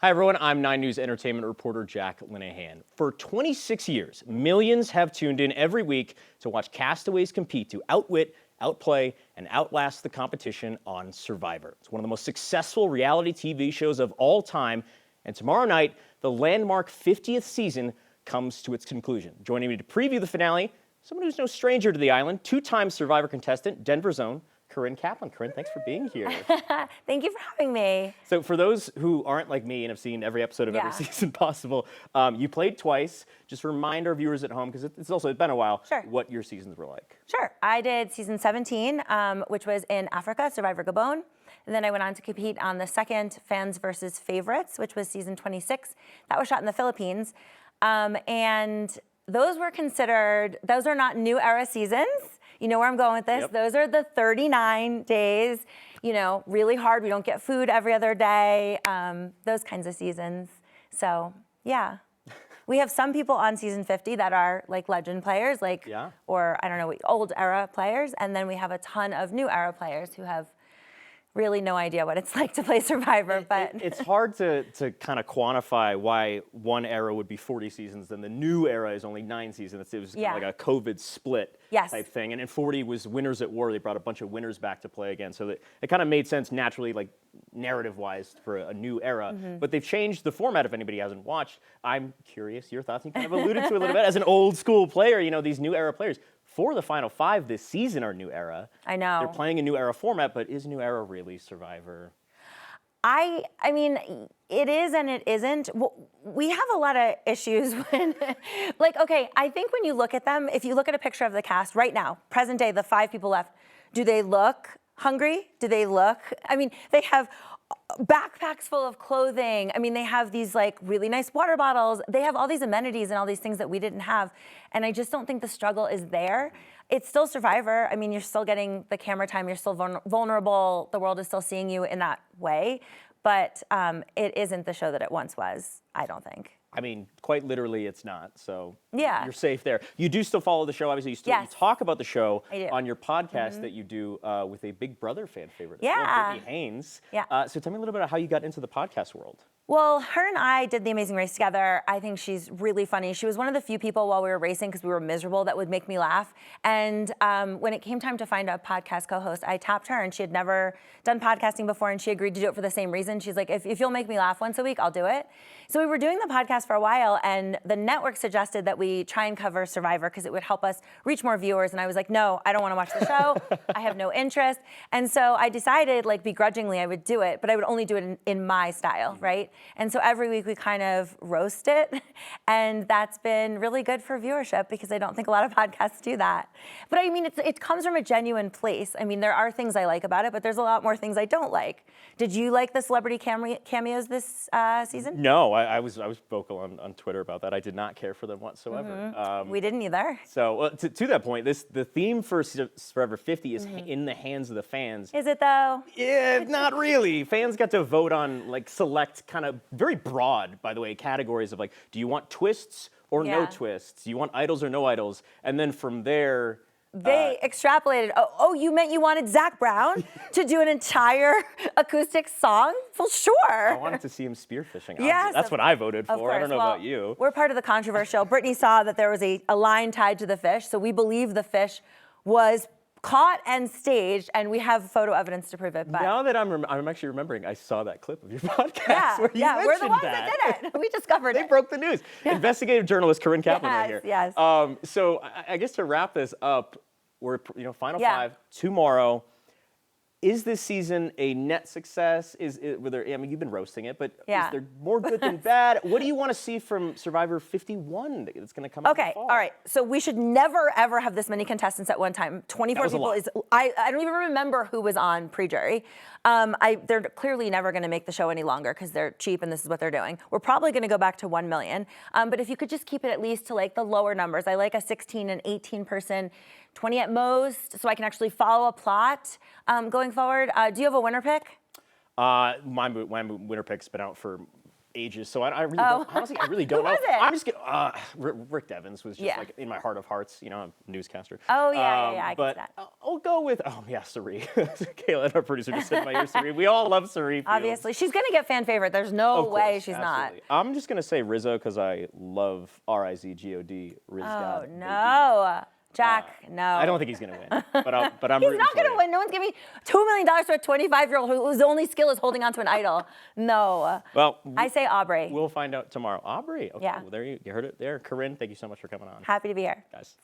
Hi, everyone. I'm 9 News entertainment reporter Jack Linehan. For 26 years, millions have tuned in every week to watch castaways compete to outwit, outplay, and outlast the competition on Survivor. It's one of the most successful reality TV shows of all time, and tomorrow night, the landmark 50th season comes to its conclusion. Joining me to preview the finale, someone who's no stranger to the island, two-time Survivor contestant, Denver's own Corinne Kaplan. Corinne, thanks for being here. Thank you for having me. So for those who aren't like me and have seen every episode of every season possible, you played twice. Just remind our viewers at home, because it's been a while, what your seasons were like. Sure. I did season 17, which was in Africa, Survivor Gabon. And then I went on to compete on the second Fans versus Favorites, which was season 26. That was shot in the Philippines. And those are not new era seasons. You know where I'm going with this. Yep. Those are the 39 days, really hard. We don't get food every other day, those kinds of seasons. So, yeah. We have some people on season 50 that are like legend players, or I don't know, old era players. And then we have a ton of new era players who have really no idea what it's like to play Survivor, but it's hard to kind of quantify why one era would be 40 seasons and the new era is only 9 seasons. It was kind of like a COVID split type thing. And in 40 was Winners at War. They brought a bunch of winners back to play again. So that it kind of made sense naturally, like narrative-wise, for a new era. But they've changed the format if anybody hasn't watched. I'm curious, your thoughts. You kind of alluded to it a little bit. As an old school player, these new era players, for the final 5 this season are new era. I know. They're playing a new era format, but is new era really Survivor? I mean, it is and it isn't. We have a lot of issues when, I think when you look at them, if you look at a picture of the cast right now, present day, the 5 people left, do they look hungry? Do they look, they have backpacks full of clothing. They have these really nice water bottles. They have all these amenities and all these things that we didn't have. And I just don't think the struggle is there. It's still Survivor. You're still getting the camera time. You're still vulnerable. The world is still seeing you in that way. But it isn't the show that it once was, I don't think. Quite literally, it's not. So you're safe there. You do still follow the show. Obviously, you talk about the show on your podcast that you do with a Big Brother fan favorite, Brittany Haynes. So tell me a little bit about how you got into the podcast world. Well, her and I did The Amazing Race together. I think she's really funny. She was one of the few people while we were racing, because we were miserable, that would make me laugh. And when it came time to find a podcast co-host, I tapped her, and she had never done podcasting before, and she agreed to do it for the same reason. She's like, if you'll make me laugh once a week, I'll do it. So we were doing the podcast for a while, and the network suggested that we try and cover Survivor because it would help us reach more viewers. And I was like, no, I don't want to watch the show. I have no interest. And so I decided, begrudgingly, I would do it, but I would only do it in my style, right? And so every week we kind of roast it, and that's been really good for viewership because I don't think a lot of podcasts do that. But it comes from a genuine place. There are things I like about it, but there's a lot more things I don't like. Did you like the celebrity cameos this season? No, I was vocal on Twitter about that. I did not care for them whatsoever. We didn't either. So to that point, the theme for Survivor 50 is in the hands of the fans. Is it though? Yeah, not really. Fans got to vote on select kind of very broad, by the way, categories of do you want twists or no twists? Do you want idols or no idols? And then from there, they extrapolated. Oh, you meant you wanted Zach Brown to do an entire acoustic song? Well, sure. I wanted to see him spearfishing. Yes, that's what I voted for. I don't know about you. We're part of the controversial. Brittany saw that there was a line tied to the fish, so we believe the fish was caught and staged, and we have photo evidence to prove it. But now that I'm actually remembering, I saw that clip of your podcast where you mentioned we're the ones that did it. We discovered it. They broke the news. Investigative journalist Corinne Kaplan right here. Yes. So I guess to wrap this up, we're final 5 tomorrow. Is this season a net success? You've been roasting it, but is there more good than bad? What do you want to see from Survivor 51 that's going to come out in the fall? All right. So we should never, ever have this many contestants at one time. 24 people is, I don't even remember who was on pre-jury. They're clearly never going to make the show any longer because they're cheap and this is what they're doing. We're probably going to go back to 1 million. But if you could just keep it at least to the lower numbers. I like a 16 and 18 person, 20 at most, so I can actually follow a plot going forward. Do you have a winner pick? My winner pick's been out for ages, so I really don't, honestly, I really don't Who know. was it? I'm just gonna, Rick Devens was just Yeah. like in my heart of hearts, a newscaster. Oh, yeah, I can But see that. I'll go with, Sari. Kayla, our producer, just said in my ear, Sari. We all love Sari Fields. Obviously, she's gonna get fan favorite. There's no Of way course, she's absolutely. I'm just gonna say Rizzo because I love Rizgod. not. Oh baby. no, Jack, no. I don't think he's gonna win, but I'm He's rooting not for gonna you. win. No one's giving $2 million to a 25-year-old whose only skill is holding on to an idol. No. Well, I say Aubrey. we'll find out tomorrow. Aubrey. Okay, Yeah. well, there you heard it there. Corinne, thank you so much for coming on, Happy to be here. guys.